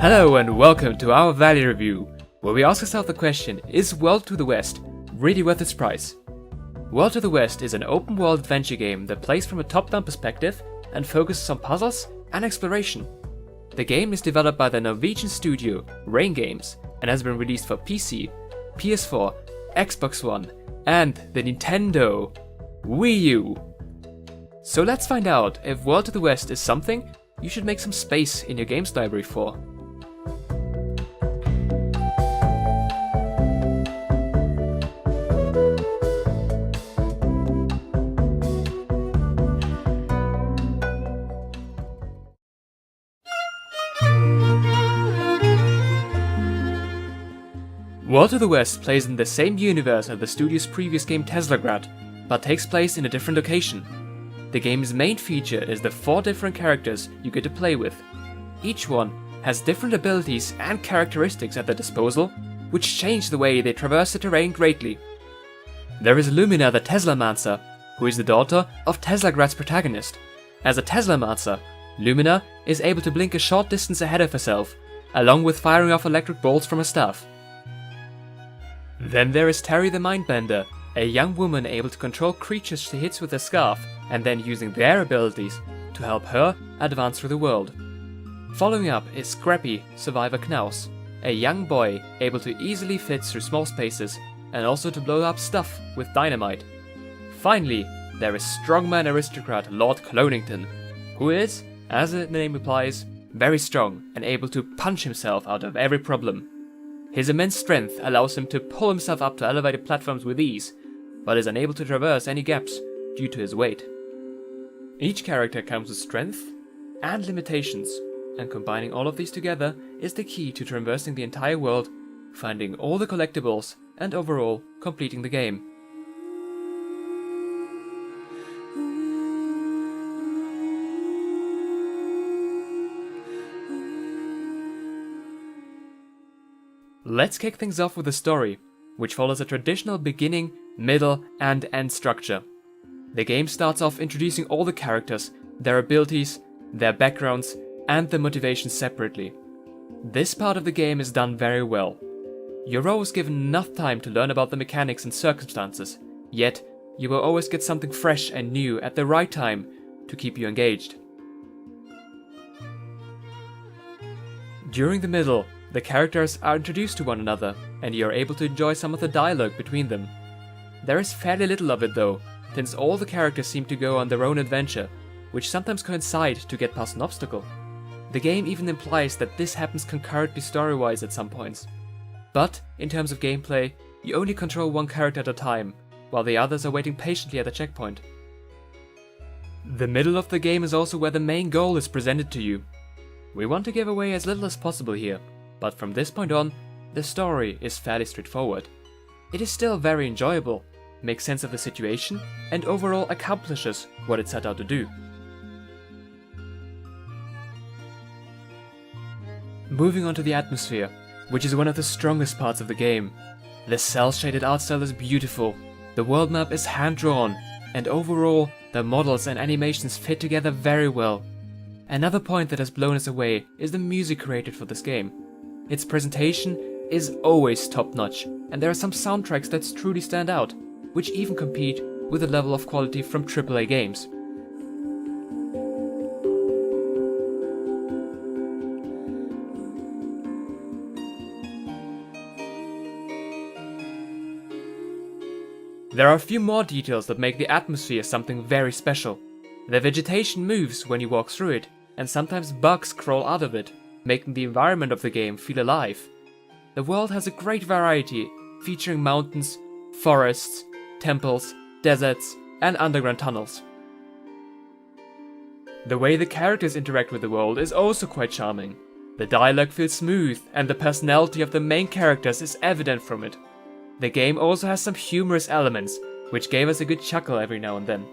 Hello and welcome to our Value Review, where we ask ourselves the question, is World to the West really worth its price? World to the West is an open-world adventure game that plays from a top-down perspective and focuses on puzzles and exploration. The game is developed by the Norwegian Studio Rain Games and has been released for PC, PS4, Xbox One, and the Nintendo Wii U. So let's find out if World to the West is something you should make some space in your games library for. World to the West plays in the same universe as the studio's previous game Teslagrad, but takes place in a different location. The game's main feature is the 4 different characters you get to play with. Each one has different abilities and characteristics at their disposal, which change the way they traverse the terrain greatly. There is Lumina the Teslamancer, who is the daughter of Teslagrad's protagonist. As a Teslamancer, Lumina is able to blink a short distance ahead of herself, along with firing off electric bolts from her staff. Then there is Terry the Mindbender, a young woman able to control creatures she hits with a scarf and then using their abilities to help her advance through the world. Following up is Scrappy Survivor Knaus, a young boy able to easily fit through small spaces and also to blow up stuff with dynamite. Finally, there is strongman aristocrat Lord Clonington, who is, as the name implies, very strong and able to punch himself out of every problem. His immense strength allows him to pull himself up to elevated platforms with ease, but is unable to traverse any gaps due to his weight. Each character comes with strength and limitations, and combining all of these together is the key to traversing the entire world, finding all the collectibles, and overall completing the game. Let's kick things off with the story, which follows a traditional beginning, middle, and end structure. The game starts off introducing all the characters, their abilities, their backgrounds, and their motivations separately. This part of the game is done very well. You're always given enough time to learn about the mechanics and circumstances, yet you will always get something fresh and new at the right time to keep you engaged. During the middle, the characters are introduced to one another, and you are able to enjoy some of the dialogue between them. There is fairly little of it though, since all the characters seem to go on their own adventure, which sometimes coincide to get past an obstacle. The game even implies that this happens concurrently story-wise at some points. But, in terms of gameplay, you only control one character at a time, while the others are waiting patiently at the checkpoint. The middle of the game is also where the main goal is presented to you. We want to give away as little as possible here, but from this point on, the story is fairly straightforward. It is still very enjoyable, makes sense of the situation, and overall accomplishes what it set out to do. Moving on to the atmosphere, which is one of the strongest parts of the game. The cel-shaded art style is beautiful, the world map is hand-drawn, and overall, the models and animations fit together very well. Another point that has blown us away is the music created for this game. Its presentation is always top-notch, and there are some soundtracks that truly stand out, which even compete with the level of quality from AAA games. There are a few more details that make the atmosphere something very special. The vegetation moves when you walk through it, and sometimes bugs crawl out of it, making the environment of the game feel alive. The world has a great variety, featuring mountains, forests, temples, deserts, and underground tunnels. The way the characters interact with the world is also quite charming. The dialogue feels smooth, and the personality of the main characters is evident from it. The game also has some humorous elements, which gave us a good chuckle every now and then.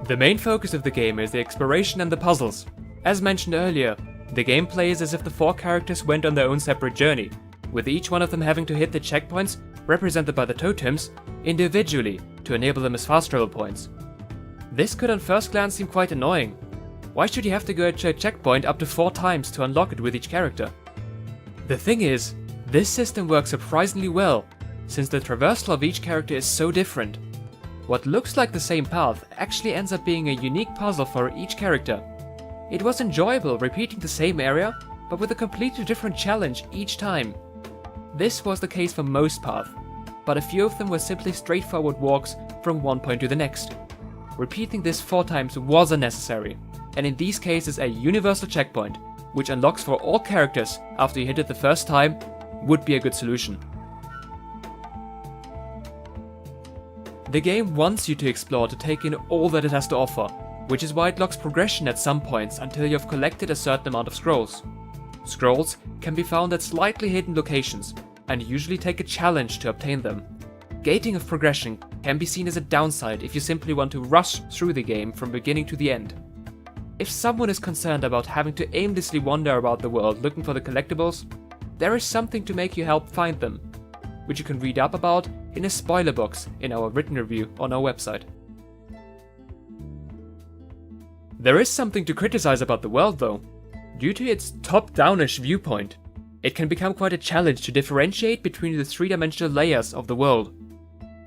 The main focus of the game is the exploration and the puzzles, As mentioned earlier, the game plays as if the 4 characters went on their own separate journey, with each one of them having to hit the checkpoints, represented by the totems, individually to enable them as fast travel points. This could on first glance seem quite annoying. Why should you have to go to a checkpoint up to 4 times to unlock it with each character? The thing is, this system works surprisingly well, since the traversal of each character is so different. What looks like the same path actually ends up being a unique puzzle for each character. It was enjoyable repeating the same area, but with a completely different challenge each time. This was the case for most paths, but a few of them were simply straightforward walks from one point to the next. Repeating this 4 times was unnecessary, and in these cases a universal checkpoint, which unlocks for all characters after you hit it the first time, would be a good solution. The game wants you to explore to take in all that it has to offer, which is why it locks progression at some points until you have collected a certain amount of scrolls. Scrolls can be found at slightly hidden locations, and usually take a challenge to obtain them. Gating of progression can be seen as a downside if you simply want to rush through the game from beginning to the end. If someone is concerned about having to aimlessly wander about the world looking for the collectibles, there is something to make you help find them, which you can read up about in a spoiler box in our written review on our website. There is something to criticize about the world though. Due to its top-downish viewpoint, it can become quite a challenge to differentiate between the 3-dimensional layers of the world.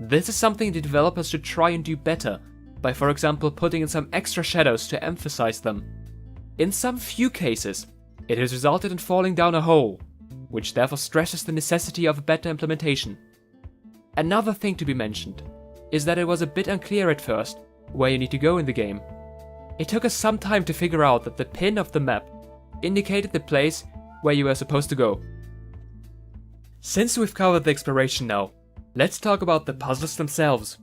This is something the developers should try and do better, by for example putting in some extra shadows to emphasize them. In some few cases, it has resulted in falling down a hole, which therefore stresses the necessity of a better implementation. Another thing to be mentioned is that it was a bit unclear at first where you need to go in the game. It took us some time to figure out that the pin of the map indicated the place where you were supposed to go. Since we've covered the exploration now, let's talk about the puzzles themselves.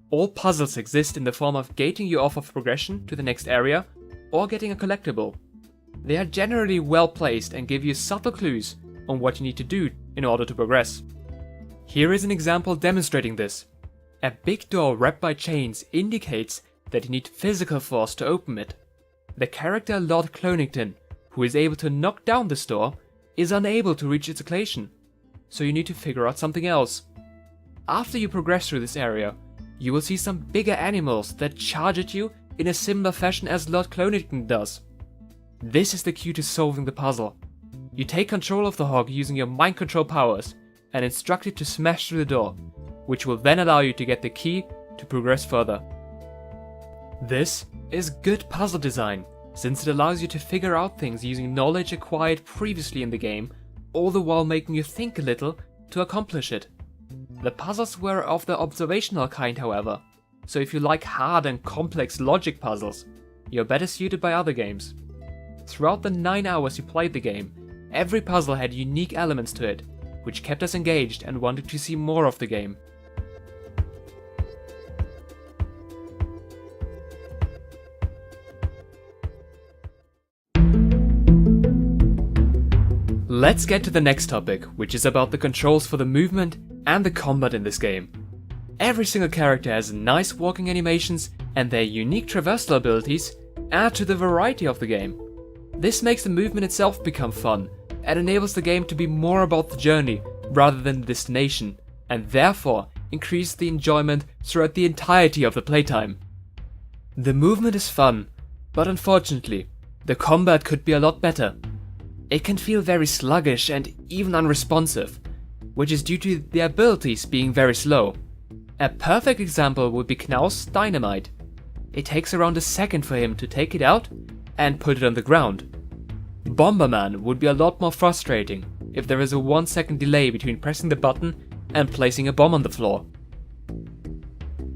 All puzzles exist in the form of gating you off of progression to the next area or getting a collectible. They are generally well placed and give you subtle clues on what you need to do in order to progress. Here is an example demonstrating this. A big door wrapped by chains indicates that you need physical force to open it. The character Lord Clonington, who is able to knock down this door, is unable to reach its location, so you need to figure out something else. After you progress through this area, you will see some bigger animals that charge at you in a similar fashion as Lord Clonington does. This is the key to solving the puzzle. You take control of the hog using your mind control powers and instruct it to smash through the door, which will then allow you to get the key to progress further. This is good puzzle design, since it allows you to figure out things using knowledge acquired previously in the game, all the while making you think a little to accomplish it. The puzzles were of the observational kind, however, so if you like hard and complex logic puzzles, you're better suited by other games. Throughout the 9 hours you played the game, every puzzle had unique elements to it, which kept us engaged and wanted to see more of the game. Let's get to the next topic, which is about the controls for the movement and the combat in this game. Every single character has nice walking animations, and their unique traversal abilities add to the variety of the game. This makes the movement itself become fun, and enables the game to be more about the journey rather than the destination, and therefore increase the enjoyment throughout the entirety of the playtime. The movement is fun, but unfortunately, the combat could be a lot better. It can feel very sluggish and even unresponsive, which is due to the abilities being very slow. A perfect example would be Knaus' dynamite. It takes around a second for him to take it out and put it on the ground. Bomberman would be a lot more frustrating if there is a 1 second delay between pressing the button and placing a bomb on the floor.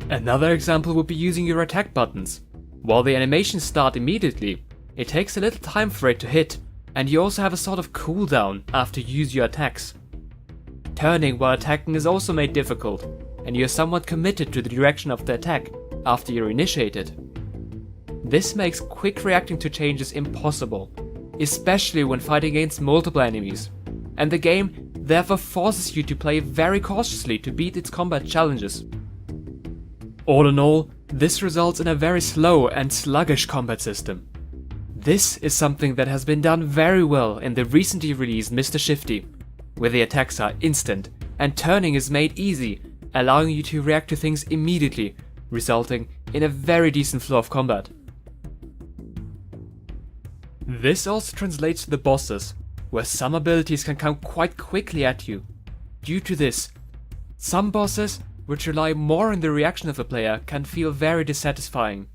Another example would be using your attack buttons. While the animations start immediately, it takes a little time for it to hit, and you also have a sort of cooldown after you use your attacks. Turning while attacking is also made difficult, and you are somewhat committed to the direction of the attack after you initiate it. This makes quick reacting to changes impossible, especially when fighting against multiple enemies, and the game therefore forces you to play very cautiously to beat its combat challenges. All in all, this results in a very slow and sluggish combat system. This is something that has been done very well in the recently released Mr. Shifty, where the attacks are instant and turning is made easy, allowing you to react to things immediately, resulting in a very decent flow of combat. This also translates to the bosses, where some abilities can come quite quickly at you. Due to this, some bosses, which rely more on the reaction of the player, can feel very dissatisfying.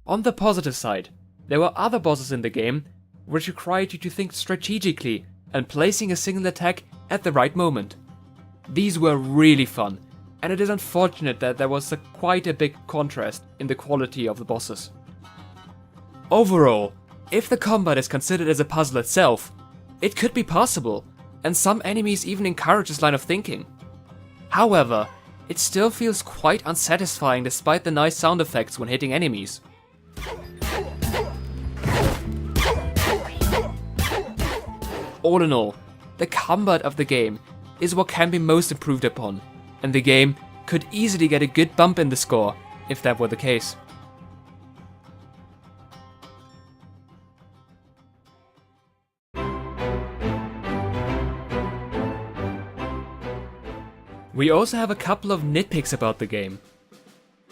On the positive side, there were other bosses in the game which required you to think strategically and placing a single attack at the right moment. These were really fun, and it is unfortunate that there was quite a big contrast in the quality of the bosses. Overall, if the combat is considered as a puzzle itself, it could be possible, and some enemies even encourage this line of thinking. However, it still feels quite unsatisfying despite the nice sound effects when hitting enemies. All in all, the combat of the game is what can be most improved upon, and the game could easily get a good bump in the score if that were the case. We also have a couple of nitpicks about the game.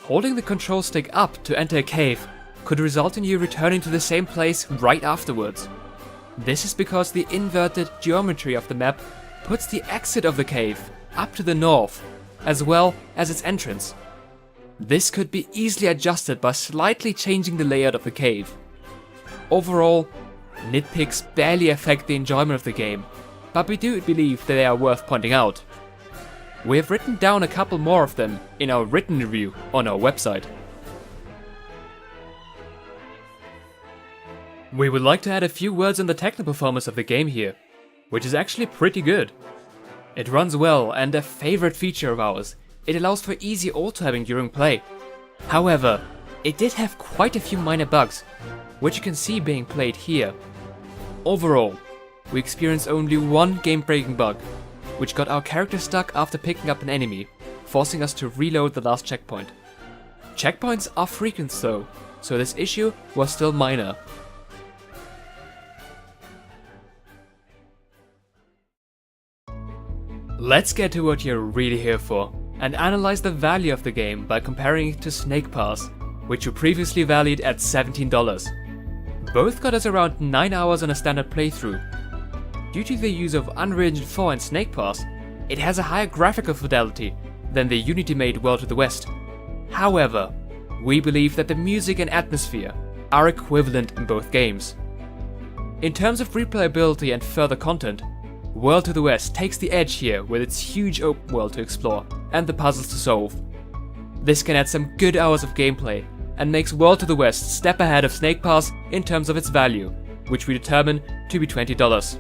Holding the control stick up to enter a cave could result in you returning to the same place right afterwards. This is because the inverted geometry of the map puts the exit of the cave up to the north, as well as its entrance. This could be easily adjusted by slightly changing the layout of the cave. Overall, nitpicks barely affect the enjoyment of the game, but we do believe that they are worth pointing out. We have written down a couple more of them in our written review on our website. We would like to add a few words on the technical performance of the game here, which is actually pretty good. It runs well, and a favorite feature of ours, it allows for easy auto-having during play. However, it did have quite a few minor bugs, which you can see being played here. Overall, we experienced only one game-breaking bug, which got our character stuck after picking up an enemy, forcing us to reload the last checkpoint. Checkpoints are frequent though, so this issue was still minor. Let's get to what you're really here for, and analyze the value of the game by comparing it to Snake Pass, which you previously valued at $17. Both got us around 9 hours on a standard playthrough. Due to the use of Unreal Engine 4 and Snake Pass, it has a higher graphical fidelity than the Unity-made World to the West. However, we believe that the music and atmosphere are equivalent in both games. In terms of replayability and further content, World to the West takes the edge here with its huge open world to explore and the puzzles to solve. This can add some good hours of gameplay and makes World to the West step ahead of Snake Pass in terms of its value, which we determine to be $20.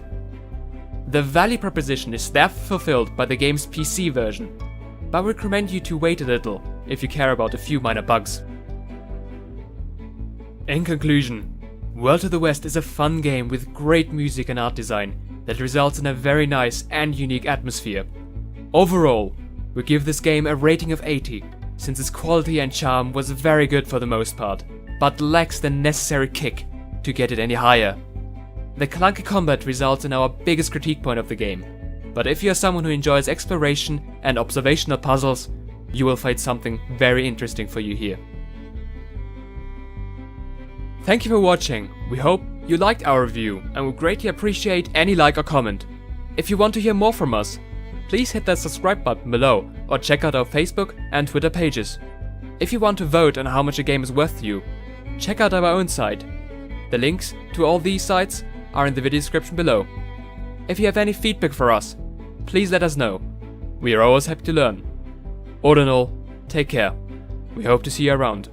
The value proposition is therefore fulfilled by the game's PC version, but we recommend you to wait a little if you care about a few minor bugs. In conclusion, World to the West is a fun game with great music and art design that results in a very nice and unique atmosphere. Overall, we give this game a rating of 80, since its quality and charm was very good for the most part, but lacks the necessary kick to get it any higher. The clunky combat results in our biggest critique point of the game, but if you are someone who enjoys exploration and observational puzzles, you will find something very interesting for you here. Thank you for watching. We hope you liked our review and would greatly appreciate any like or comment. If you want to hear more from us, please hit that subscribe button below or check out our Facebook and Twitter pages. If you want to vote on how much a game is worth to you, check out our own site. The links to all these sites are in the video description below. If you have any feedback for us, please let us know. We are always happy to learn. All in all, take care. We hope to see you around.